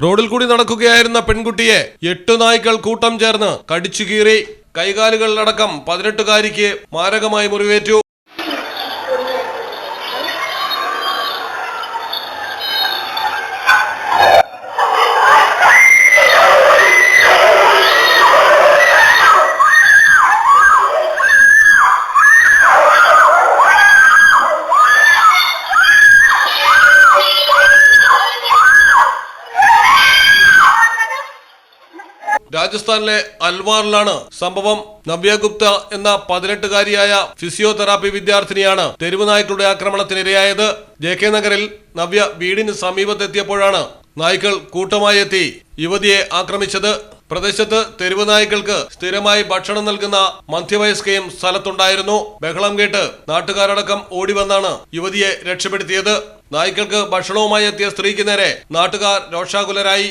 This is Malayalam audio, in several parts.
റോഡിൽ കൂടി നടക്കുകയായിരുന്ന പെൺകുട്ടിയെ 8 നായ്ക്കൾ കൂട്ടം ചേർന്ന് കടിച്ചു കീറി. കൈകാലുകളിലടക്കം 18-കാരിക്ക് മാരകമായി മുറിവേറ്റു. രാജസ്ഥാനിലെ അൽവാറിലാണ് സംഭവം. നവ്യ ഗുപ്ത എന്ന 18-കാരിയായ ഫിസിയോതെറാപ്പി വിദ്യാർത്ഥിനിയാണ് തെരുവ് നായ്ക്കളുടെ ആക്രമണത്തിനിരയായത്. JK നഗറിൽ നവ്യ വീടിന് സമീപത്തെത്തിയപ്പോഴാണ് നായ്ക്കൾ കൂട്ടമായി എത്തി യുവതിയെ ആക്രമിച്ചത്. പ്രദേശത്ത് തെരുവ് നായ്ക്കൾക്ക് സ്ഥിരമായി ഭക്ഷണം നൽകുന്ന മധ്യവയസ്കയും സ്ഥലത്തുണ്ടായിരുന്നു. ബഹളം കേട്ട് നാട്ടുകാരടക്കം ഓടിവന്നാണ് യുവതിയെ രക്ഷപ്പെടുത്തിയത്. നായ്ക്കൾക്ക് ഭക്ഷണവുമായി എത്തിയ സ്ത്രീക്ക് നേരെ നാട്ടുകാർ രോഷാകുലരായി.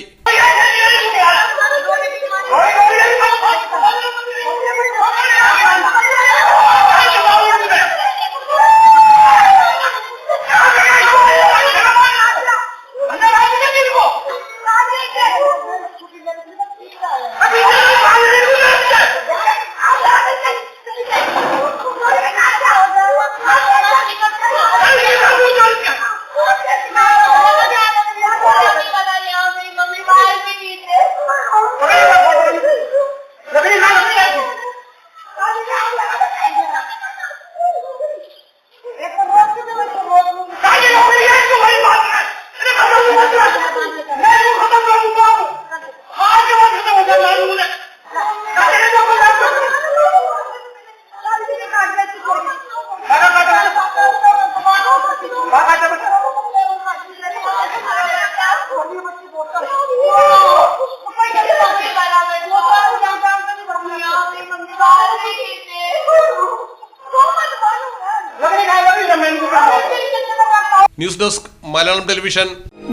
News desk Malayalam television.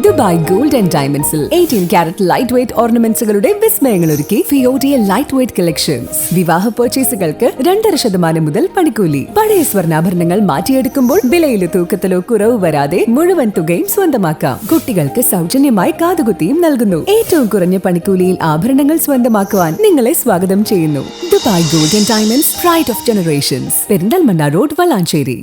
Dubai gold and ഡയമണ്ട്സിൽ 18 കാരറ്റ് ലൈറ്റ് വെയ്റ്റ് ഓർണമെന്റ്സുകളുടെ വിസ്മയങ്ങൾ ഒരുക്കി ഫിയോഡിയ ലൈറ്റ് വെയ്റ്റ് കളക്ഷൻസ്. വിവാഹ പർച്ചേസുകൾക്ക് 2.5% മുതൽ പണിക്കൂലി. പഴയ സ്വർണ്ണാഭരണങ്ങൾ മാറ്റിയെടുക്കുമ്പോൾ വിലയിലോ തൂക്കത്തിലോ കുറവ് വരാതെ മുഴുവൻ തുകയും സ്വന്തമാക്കാം. കുട്ടികൾക്ക് സൗജന്യമായി കാതുകുത്തിയും നൽകുന്നു. ഏറ്റവും കുറഞ്ഞ പണിക്കൂലിയിൽ ആഭരണങ്ങൾ സ്വന്തമാക്കുവാൻ നിങ്ങളെ സ്വാഗതം ചെയ്യുന്നു. Dubai gold and diamonds, pride of generations, Perinthalmanna road, Valanchery.